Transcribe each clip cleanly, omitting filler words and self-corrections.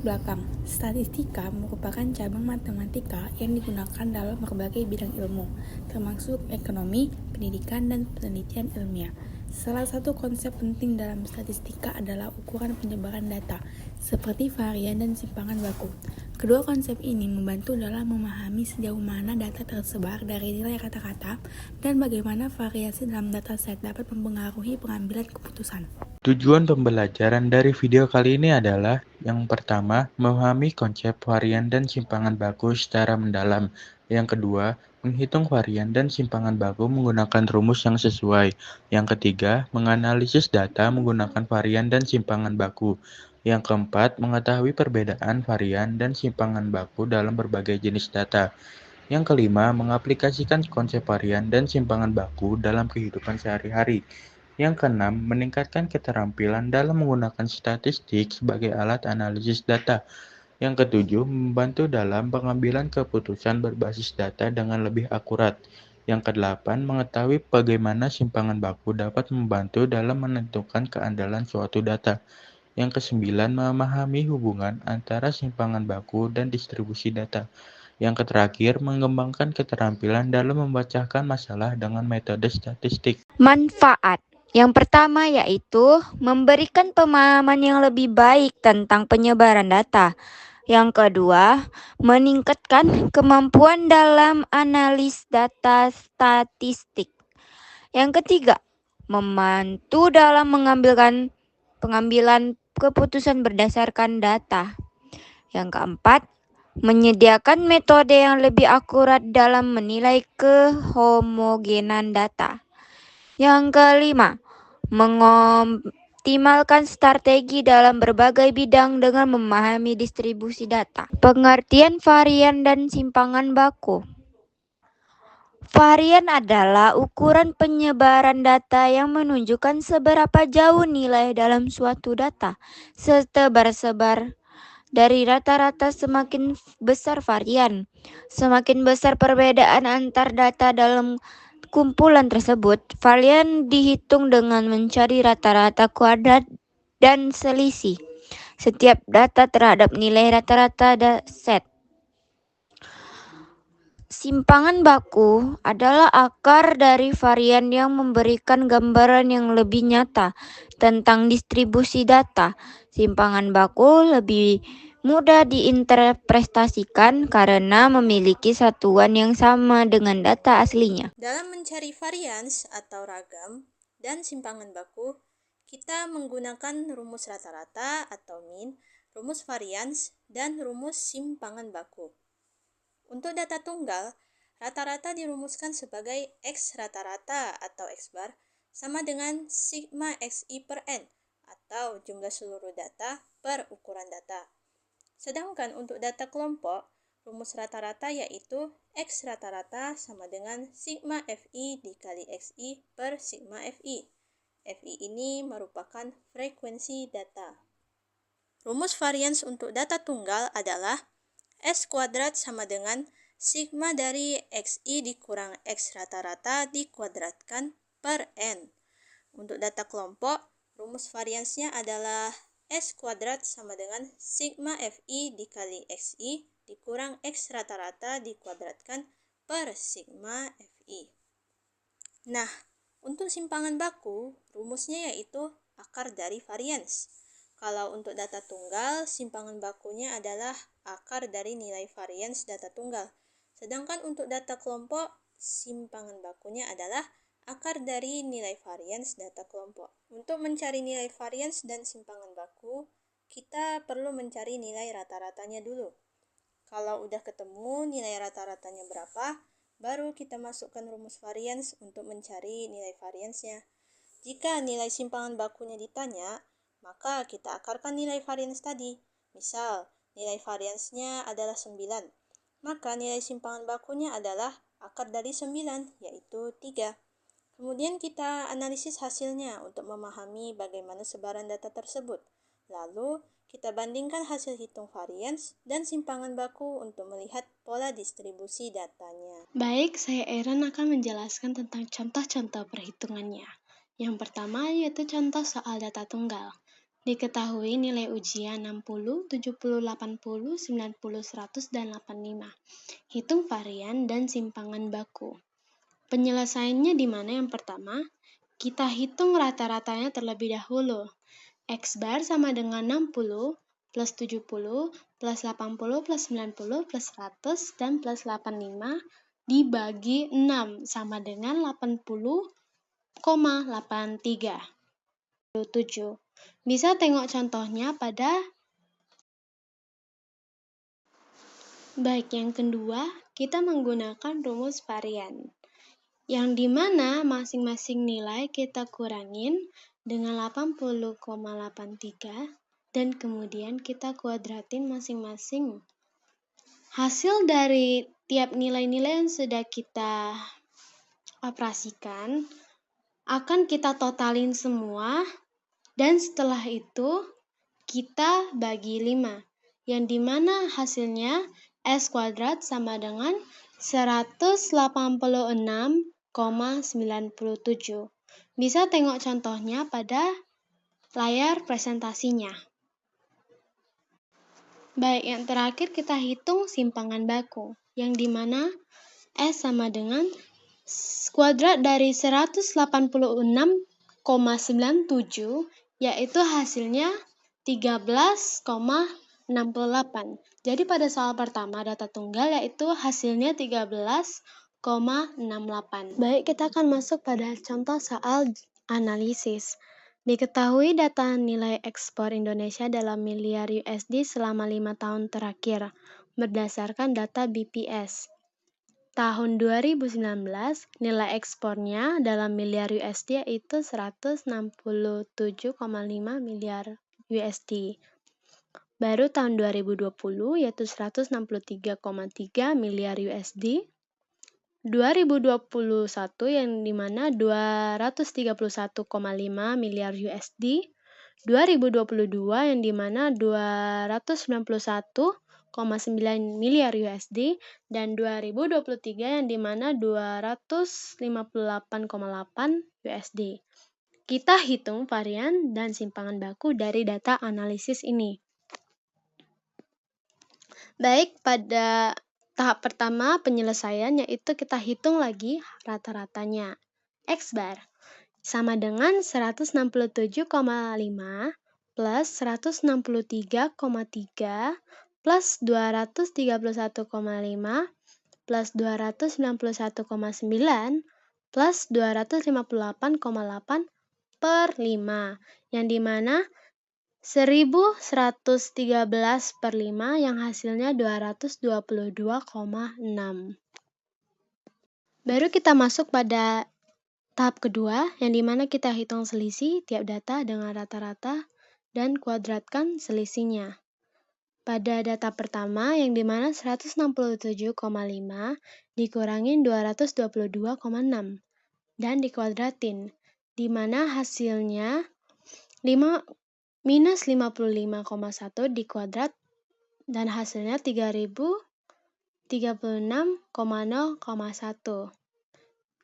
belakang. Statistika merupakan cabang matematika yang digunakan dalam berbagai bidang ilmu, termasuk ekonomi, pendidikan, dan penelitian ilmiah. Salah satu konsep penting dalam statistika adalah ukuran penyebaran data, seperti varian dan simpangan baku. Kedua konsep ini membantu dalam memahami sejauh mana data tersebar dari nilai rata-rata dan bagaimana variasi dalam dataset dapat mempengaruhi pengambilan keputusan. Tujuan pembelajaran dari video kali ini adalah yang pertama, memahami konsep varian dan simpangan baku secara mendalam. Yang kedua, menghitung varian dan simpangan baku menggunakan rumus yang sesuai. Yang ketiga, menganalisis data menggunakan varian dan simpangan baku. Yang keempat, mengetahui perbedaan varian dan simpangan baku dalam berbagai jenis data. Yang kelima, mengaplikasikan konsep varian dan simpangan baku dalam kehidupan sehari-hari. Yang keenam, meningkatkan keterampilan dalam menggunakan statistik sebagai alat analisis data. Yang ketujuh, membantu dalam pengambilan keputusan berbasis data dengan lebih akurat. Yang kedelapan, mengetahui bagaimana simpangan baku dapat membantu dalam menentukan keandalan suatu data. Yang kesembilan, memahami hubungan antara simpangan baku dan distribusi data. Yang terakhir, mengembangkan keterampilan dalam membacakan masalah dengan metode statistik. Manfaat yang pertama yaitu memberikan pemahaman yang lebih baik tentang penyebaran data. Yang kedua, meningkatkan kemampuan dalam analis data statistik. Yang ketiga, membantu dalam pengambilan keputusan berdasarkan data. Yang keempat, menyediakan metode yang lebih akurat dalam menilai kehomogenan data. Yang kelima, mengoptimalkan strategi dalam berbagai bidang dengan memahami distribusi data. Pengertian varian dan simpangan baku. Varian adalah ukuran penyebaran data yang menunjukkan seberapa jauh nilai dalam suatu data. Setebar-sebar dari rata-rata semakin besar varian. Semakin besar perbedaan antar data dalam kumpulan tersebut. Varian dihitung dengan mencari rata-rata kuadrat dan selisih setiap data terhadap nilai rata-rata set. Simpangan baku adalah akar dari varian yang memberikan gambaran yang lebih nyata tentang distribusi data. Simpangan baku lebih mudah diinterpretasikan karena memiliki satuan yang sama dengan data aslinya. Dalam mencari varians atau ragam dan simpangan baku, kita menggunakan rumus rata-rata atau mean, rumus varians, dan rumus simpangan baku. Untuk data tunggal, rata-rata dirumuskan sebagai X rata-rata atau X bar sama dengan sigma XI per N atau jumlah seluruh data per ukuran data. Sedangkan untuk data kelompok, rumus rata-rata yaitu X rata-rata sama dengan sigma FI dikali XI per sigma FI. FI ini merupakan frekuensi data. Rumus varians untuk data tunggal adalah S kuadrat sama dengan sigma dari XI dikurang X rata-rata dikuadratkan per N. Untuk data kelompok, rumus variansnya adalah S kuadrat sama dengan sigma FI dikali XI dikurang X rata-rata dikuadratkan per sigma FI. Nah, untuk simpangan baku, rumusnya yaitu akar dari varians. Kalau untuk data tunggal, simpangan bakunya adalah akar dari nilai varians data tunggal. Sedangkan untuk data kelompok, simpangan bakunya adalah akar dari nilai varians data kelompok. Untuk mencari nilai varians dan simpangan baku, kita perlu mencari nilai rata-ratanya dulu. Kalau udah ketemu nilai rata-ratanya berapa, baru kita masukkan rumus varians untuk mencari nilai variansnya. Jika nilai simpangan bakunya ditanya, maka kita akarkan nilai varians tadi. Misal, nilai variansnya adalah 9. Maka nilai simpangan bakunya adalah akar dari 9, yaitu 3. Kemudian kita analisis hasilnya untuk memahami bagaimana sebaran data tersebut. Lalu, kita bandingkan hasil hitung varians dan simpangan baku untuk melihat pola distribusi datanya. Baik, saya Erin akan menjelaskan tentang contoh-contoh perhitungannya. Yang pertama yaitu contoh soal data tunggal. Diketahui nilai ujian 60, 70, 80, 90, 100, dan 85. Hitung varian dan simpangan baku. Penyelesaiannya di mana? Yang pertama, kita hitung rata-ratanya terlebih dahulu. X bar sama dengan 60 plus 70 plus 80 plus 90 plus 100 dan plus 85 dibagi 6 sama dengan 80,83. Bisa tengok contohnya pada yang kedua, kita menggunakan rumus varian, yang dimana masing-masing nilai kita kurangin dengan 80,83 dan kemudian kita kuadratin masing-masing. Hasil dari tiap nilai-nilai yang sudah kita operasikan akan kita totalin semua, dan setelah itu kita bagi 5, yang dimana hasilnya S kuadrat sama dengan 186,97. Bisa tengok contohnya pada layar presentasinya. Yang terakhir kita hitung simpangan baku, yang dimana S sama dengan kuadrat dari 186,97, yaitu hasilnya 13,68. Jadi pada soal pertama data tunggal yaitu hasilnya 13,68. Kita akan masuk pada contoh soal analisis. Diketahui data nilai ekspor Indonesia dalam miliar USD selama 5 tahun terakhir, berdasarkan data BPS. Tahun 2019, nilai ekspornya dalam miliar USD yaitu 167,5 miliar USD. Baru tahun 2020 yaitu 163,3 miliar USD. 2021 yang dimana 231,5 miliar USD. 2022 yang dimana 291,9 miliar USD, dan 2023 yang dimana 258,8 USD. Kita hitung varian dan simpangan baku dari data analisis ini. Pada tahap pertama penyelesaian yaitu kita hitung lagi rata-ratanya. X bar sama dengan 167,5 plus 163,3 plus 231,5 plus 291,9 plus 258,8 per 5, yang dimana 1113 per 5 yang hasilnya 222,6. Baru kita masuk pada tahap kedua, yang dimana kita hitung selisih tiap data dengan rata-rata dan kuadratkan selisihnya. Pada data pertama, yang dimana 167,5 dikurangin 222,6 dan dikuadratin, dimana hasilnya minus 55,1 dikuadrat dan hasilnya 3036,0,1.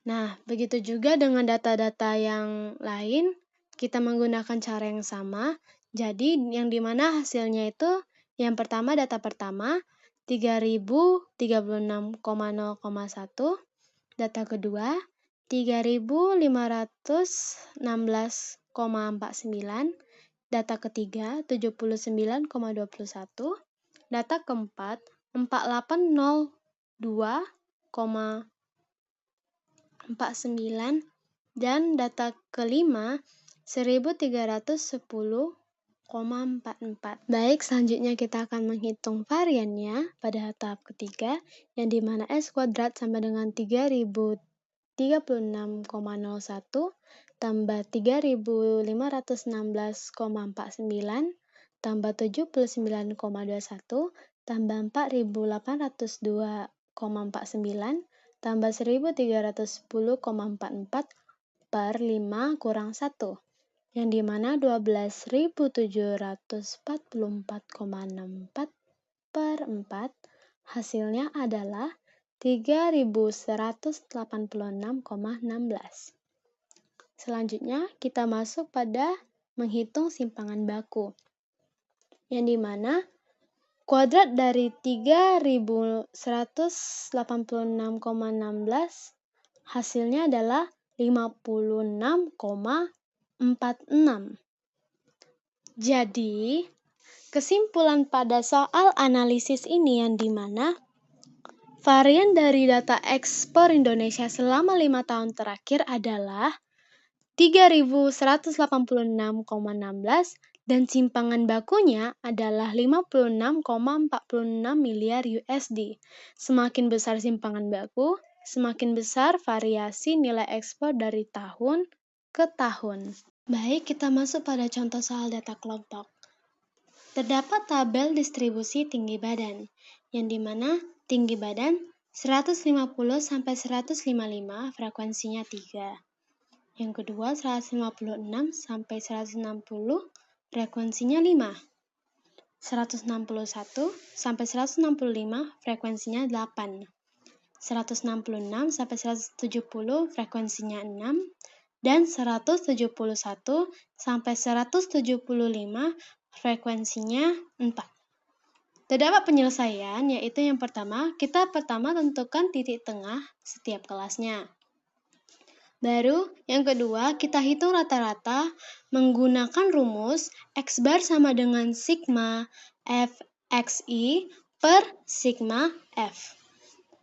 Nah, begitu juga dengan data-data yang lain, kita menggunakan cara yang sama. Jadi, yang dimana hasilnya itu, yang pertama data pertama, 3036,0,1. Data kedua, 3516,49. Data ketiga, 79,21. Data keempat, 4802,49. Dan data kelima, 1310,44. Selanjutnya kita akan menghitung variannya pada tahap ketiga, yang dimana S kuadrat sama dengan 3036,01 tambah 3516,49 tambah 79,21 tambah 4802,49 tambah 1310,44 per 5 kurang 1, yang dimana 12.744,64 per 4 hasilnya adalah 3186,16. Selanjutnya kita masuk pada menghitung simpangan baku, yang dimana kuadrat dari 3186,16 hasilnya adalah 56,46. Jadi, kesimpulan pada soal analisis ini yang dimana varian dari data ekspor Indonesia selama 5 tahun terakhir adalah 3.186,16 dan simpangan bakunya adalah 56,46 miliar USD. Semakin besar simpangan baku, semakin besar variasi nilai ekspor dari tahun ke tahun. Baik, kita masuk pada contoh soal data kelompok. Terdapat tabel distribusi tinggi badan, yang dimana tinggi badan 150 sampai 155 frekuensinya 3. Yang kedua 156 sampai 160 frekuensinya 5. 161 sampai 165 frekuensinya 8. 166 sampai 170 frekuensinya 6 dan 171 sampai 175 frekuensinya 4. Terdapat penyelesaian, yaitu yang pertama, kita pertama tentukan titik tengah setiap kelasnya. Baru, yang kedua, kita hitung rata-rata menggunakan rumus X bar sama dengan sigma FXI per sigma F.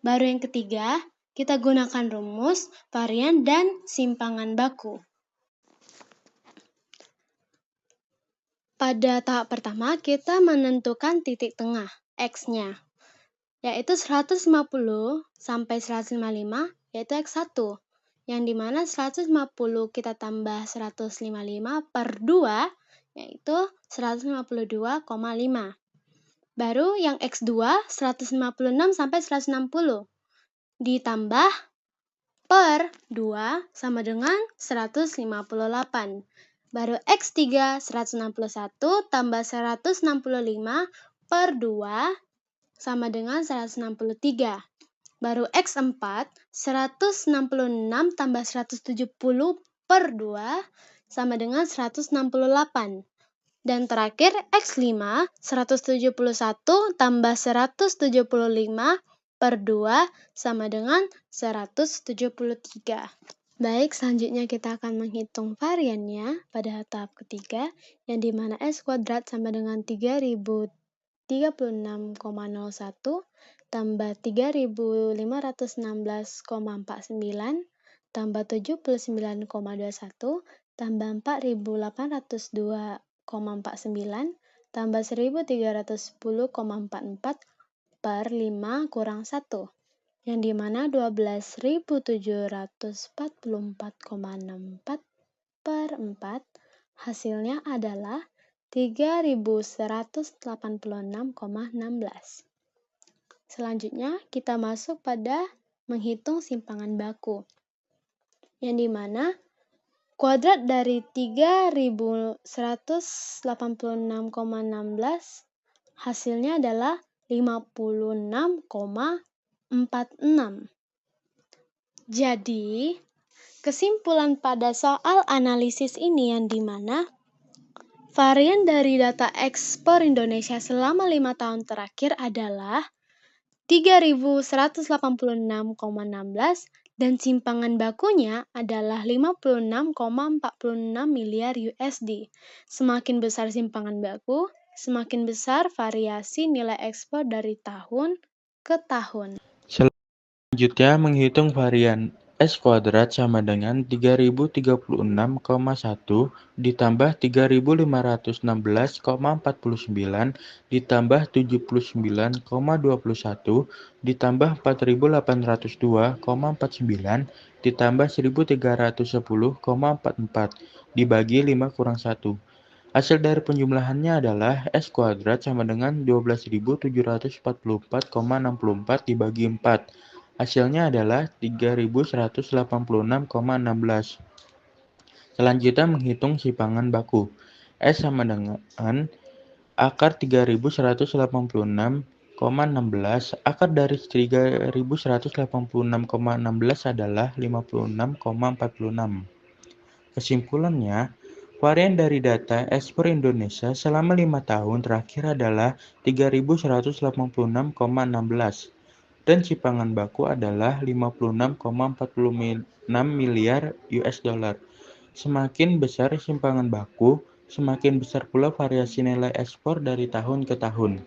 Baru yang ketiga, kita gunakan rumus varian dan simpangan baku. Pada tahap pertama, kita menentukan titik tengah, X-nya, yaitu 150 sampai 155, yaitu X1, yang dimana 150 kita tambah 155 per 2, yaitu 152,5. Baru yang X2, 156 sampai 160, ditambah per 2 sama dengan 158. Baru X3 161 tambah 165 per 2 sama dengan 163. Baru X4 166 tambah 170 per 2 sama dengan 168. Dan terakhir X5 171 tambah 175 per 2 sama dengan 173. Baik, selanjutnya kita akan menghitung variannya pada tahap ketiga, yang dimana S kuadrat sama dengan 3036,01 tambah 3516,49 tambah 79,21 tambah 4802,49 tambah 1310,44 per 5 kurang 1. Yang dimana 12.744,64 per 4 hasilnya adalah 3.186,16. Selanjutnya kita masuk pada menghitung simpangan baku, yang dimana kuadrat dari 3.186,16 hasilnya adalah 56,46. Jadi, kesimpulan pada soal analisis ini yang dimana varian dari data ekspor Indonesia selama 5 tahun terakhir adalah 3.186,16 dan simpangan bakunya adalah 56,46 miliar USD. Semakin besar simpangan baku, semakin besar variasi nilai ekspor dari tahun ke tahun. Selanjutnya menghitung varian. S kuadrat sama dengan 3036,1 ditambah 3516,49 ditambah 79,21 ditambah 4802,49 ditambah 1310,44 dibagi 5 kurang 1. Hasil dari penjumlahannya adalah S kuadrat sama dengan 12.744,64 dibagi 4. Hasilnya adalah 3.186,16. Selanjutnya menghitung simpangan baku. S sama dengan akar 3.186,16. Akar dari 3.186,16 adalah 56,46. Kesimpulannya, Varian dari data ekspor Indonesia selama 5 tahun terakhir adalah 3.186,16 dan simpangan baku adalah 56,46 miliar US dollar. Semakin besar simpangan baku, semakin besar pula variasi nilai ekspor dari tahun ke tahun.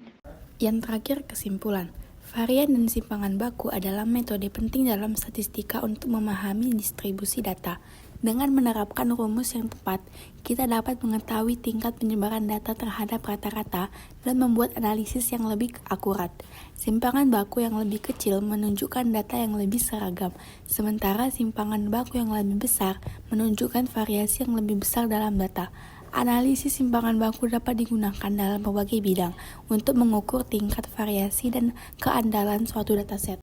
Yang terakhir, kesimpulan. Varian dan simpangan baku adalah metode penting dalam statistika untuk memahami distribusi data. Dengan menerapkan rumus yang tepat, kita dapat mengetahui tingkat penyebaran data terhadap rata-rata dan membuat analisis yang lebih akurat. Simpangan baku yang lebih kecil menunjukkan data yang lebih seragam, sementara simpangan baku yang lebih besar menunjukkan variasi yang lebih besar dalam data. Analisis simpangan baku dapat digunakan dalam berbagai bidang untuk mengukur tingkat variasi dan keandalan suatu dataset.